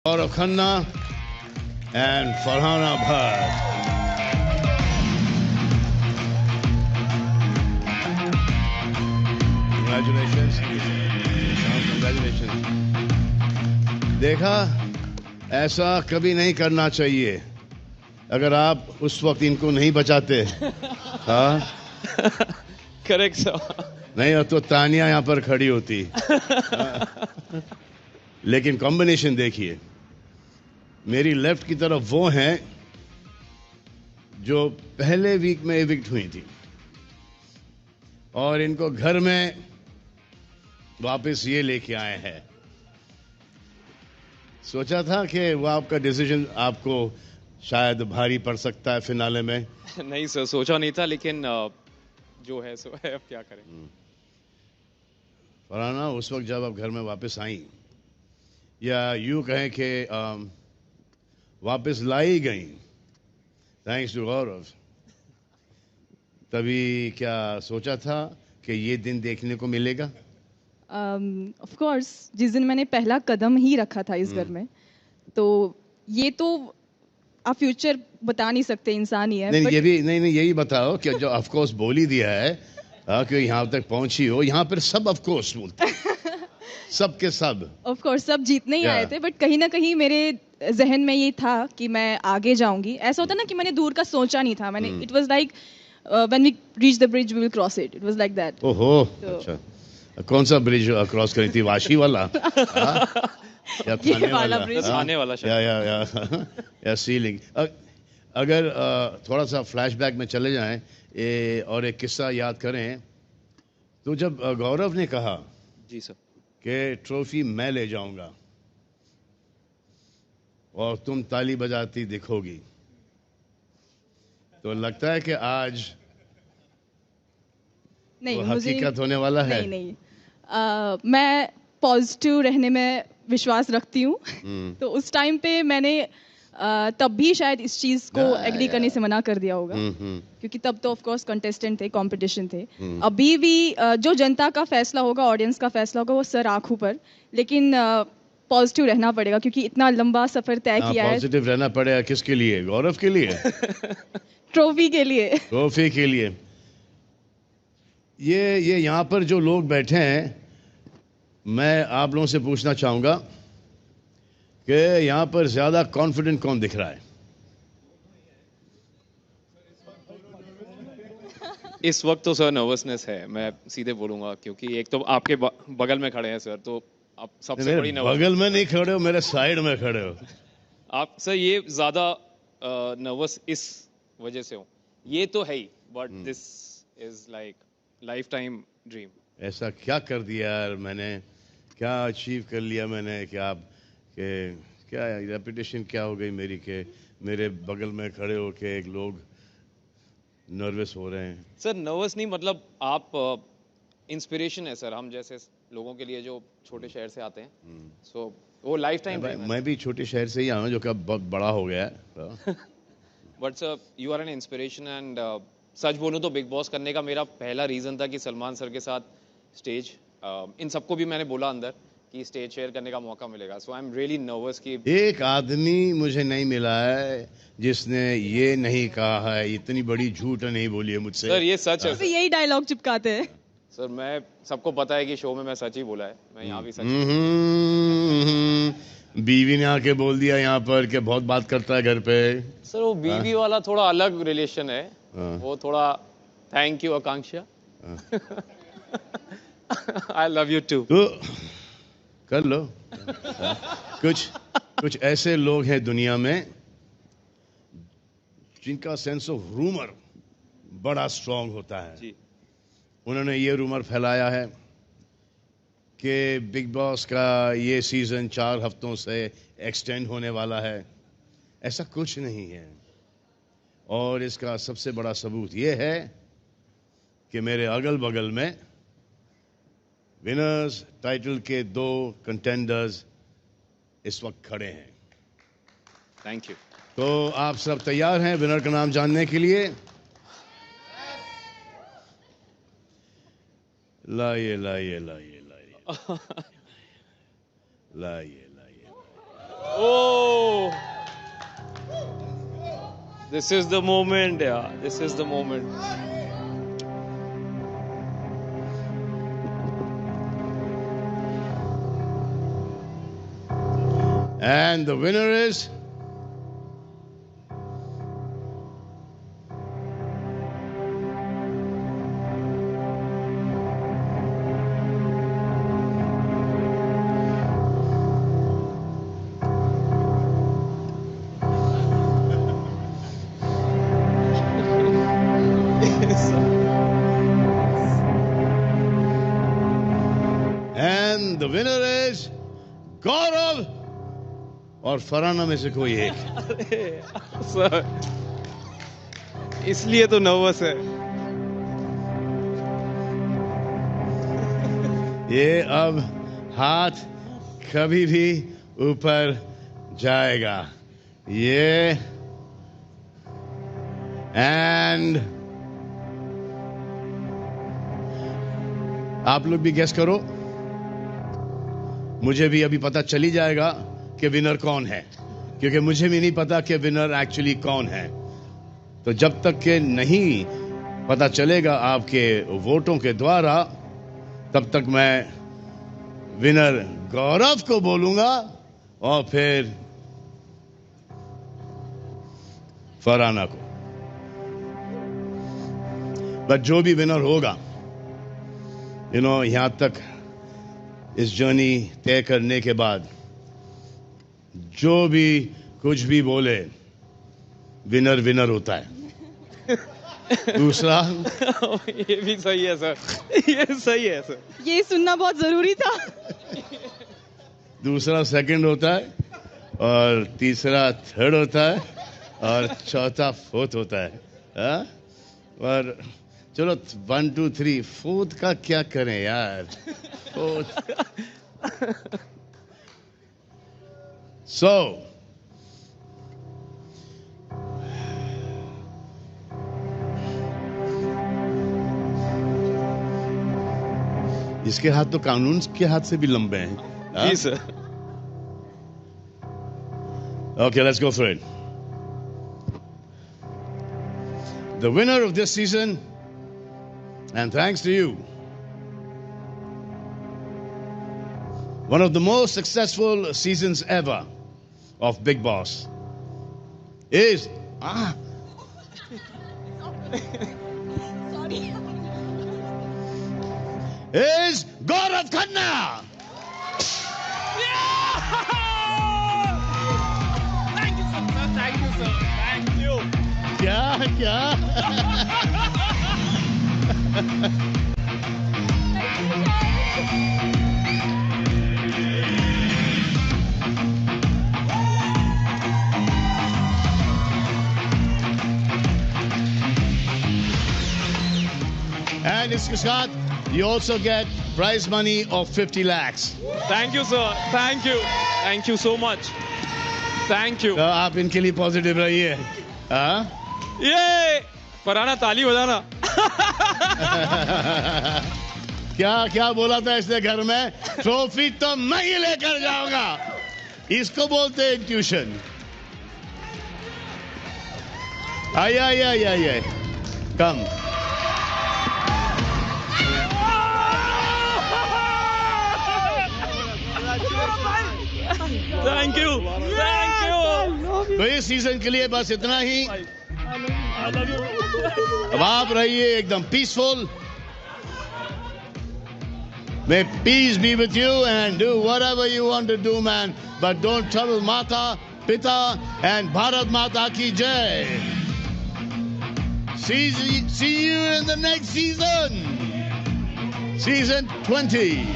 Gaurav Khanna and Farhana Bhatt. Congratulations. Congratulations. देखा, ऐसा कभी नहीं करना चाहिए. अगर आप उस वक्त इनको नहीं बचाते, हाँ, करेक्ट सर. नहीं तो तानिया यहाँ पर खड़ी होती. लेकिन कॉम्बिनेशन देखिए, मेरी लेफ्ट की तरफ वो हैं जो पहले वीक में इविक्ट हुई थी और इनको घर में वापस ये लेके आए हैं. सोचा था कि वो आपका डिसीजन आपको शायद भारी पड़ सकता है फिनाले में. नहीं सर, सोचा नहीं था, लेकिन जो है सो है, अब क्या करें. फरहाना, उस वक्त जब आप घर में वापस आई, या यूं कहें कि वापस लाई गई थैंक्स टू गौरव, तभी क्या सोचा था कि ये दिन देखने को मिलेगा? ऑफ कोर्स, जिस दिन मैंने पहला कदम ही रखा था इस घर में, तो ये तो आप फ्यूचर बता नहीं सकते, इंसान ही है. नहीं, ये भी नहीं, यही बताओ कि जो ऑफ कोर्स बोल ही दिया है कि यहाँ तक पहुंची हो. यहाँ पर सब ऑफ कोर्स बोलते हैं. सब के सब ऑफ कोर्स सब जीतने ही आए थे, बट कहीं ना कहीं मेरे जहन में ये था कि मैं आगे जाऊंगी. ऐसा होता ना कि मैंने दूर का सोचा नहीं था. मैंने it was like when we reach the bridge we will cross it. It was like that. ओहो, अच्छा. कौन सा ब्रिज क्रॉस करी थी? वाशी वाला? या ये वाला ब्रिज? आने वाला शायद. या सीलिंग. अगर थोड़ा सा फ्लैशबैक में चले जाएं और एक किस्सा याद करें, तो जब गौरव ने कहा जी सर कि ट्रॉफी मैं ले जाऊंगा और तुम ताली बजाती दिखोगी, तो लगता है कि आज नहीं, वो मुझे हकीकत होने वाला है. नहीं. मैं पॉजिटिव रहने में विश्वास रखती हूँ. तो उस टाइम पे मैंने तब भी शायद इस चीज को एग्री करने से मना कर दिया होगा, क्योंकि तब तो ऑफ कोर्स कंटेस्टेंट थे, कंपटीशन थे. अभी भी जो जनता का फैसला होगा, ऑडियंस का फैसला होगा, वो सर आंखों पर. लेकिन पॉजिटिव रहना पड़ेगा, क्योंकि इतना लंबा सफर तय किया है. पॉजिटिव रहना पड़ेगा. किसके लिए? गौरव के लिए? ट्रॉफी के लिए. ट्रॉफी के लिए. ये यहाँ पर जो लोग बैठे हैं, मैं आप लोगों से पूछना चाहूंगा कि यहाँ पर ज्यादा कॉन्फिडेंट कौन दिख रहा है? इस वक्त तो सर नर्वसनेस है, मैं सीधे बोलूंगा, क्योंकि एक तो आपके बगल में खड़े हैं सर, तो आप सबसे बड़ी नर्वस. बगल में नहीं खड़े हो, मेरे साइड में खड़े हो आप सर. ये ज्यादा नर्वस इस वजह से हो, ये तो है ही, but this is like life time dream. ऐसा क्या कर दिया यार मैंने? क्या अचीव कर लिया मैंने कि आप के क्या रेपुटेशन क्या हो गई मेरी के मेरे बगल में खड़े हो के एक लोग नर्वस हो रहे हैं? सर नर्वस नहीं, मतलब आप इंस्पिरेशन है सर, हम जैसे लोगों के लिए जो छोटे शहर से आते हैं. सो वो लाइफ टाइम. मैं भी छोटे शहर से ही आया हूँ, जो कि अब बहुत बड़ा हो गया है. But sir you are an inspiration. And सच बोलूं तो बिग बॉस करने का मेरा पहला रीजन था कि सलमान सर के साथ स्टेज, इन सबको भी मैंने बोला अंदर कि स्टेज शेयर करने का मौका मिलेगा. सो आई एम रियली नर्वस कि एक आदमी मुझे नहीं मिला है जिसने ये नहीं कहा है, इतनी बड़ी झूठ नहीं बोली है मुझसे. सर ये सच है. तो यही डायलॉग चिपकाते हैं. सर मैं सबको पता है कि शो में मैं सच ही बोला है, मैं यहाँ भी सच. बीवी ने आके बोल दिया यहाँ पर कि बहुत बात करता है घर पे. सर वो बीवी वाला थोड़ा अलग रिलेशन है. वो थोड़ा. Thank you Akanksha. I love you too. तो कर लो. कुछ ऐसे लोग हैं दुनिया में जिनका सेंस ऑफ रूमर बड़ा स्ट्रांग होता है. जी. उन्होंने ये रूमर फैलाया है कि बिग बॉस का ये सीजन 4 हफ्तों से एक्सटेंड होने वाला है. ऐसा कुछ नहीं है, और इसका सबसे बड़ा सबूत ये है कि मेरे अगल बगल में विनर्स टाइटल के 2 कंटेंडर्स इस वक्त खड़े हैं. Thank you. तो आप सब तैयार हैं विनर का नाम जानने के लिए? लाइए लाइए लाइए लाइए लाइए लाइए. ओ This is the moment, yeah. This is the moment. And the winner is गौरव और फरहाना में से कोई एक. सर इसलिए तो नर्वस है. ये अब हाथ कभी भी ऊपर जाएगा. ये एंड आप लोग भी गेस करो. मुझे भी अभी पता चली जाएगा कि विनर कौन है, क्योंकि मुझे भी नहीं पता कि विनर एक्चुअली कौन है. तो जब तक के नहीं पता चलेगा आपके वोटों के द्वारा, तब तक मैं विनर गौरव को बोलूंगा और फिर फरहाना को. बट जो भी विनर होगा, यहां तक इस जर्नी तय करने के बाद जो भी कुछ भी बोले, विनर विनर होता है. दूसरा ये भी सही है सर. ये सही है सर. ये सुनना बहुत जरूरी था. दूसरा सेकंड होता है, और तीसरा थर्ड होता है, और चौथा फोर्थ होता है. हाँ? और चलो 1 2 3 फोर्थ का क्या करें यार. So इसके हाथ तो कानून के हाथ से भी लंबे हैं. जी sir. Okay, let's go for it. The winner of this season, and thanks to you, one of the most successful seasons ever of Big Boss is is Gaurav Khanna. Thank you sir. Thank you sir. Thank you. क्या And इसके साथ you also get prize money of 50 lakhs. Thank you sir. Thank you. Thank you so much. Thank you. तो आप इनके लिए positive रहिए. हाँ? ये फरहाना ताली बजाना. क्या बोला था इसने घर में? ट्रॉफी तो मैं ही लेकर जाऊंगा. इसको बोलते हैं ट्यूशन. आइए कम. Thank you. Thank you. तो इस सीजन के लिए बस इतना ही. अब आप रहिए एकदम peaceful. May peace be with you and do whatever you want to do, man. But don't trouble Mata, Pita, and Bharat Mata ki jai. See you in the next season. Season 20.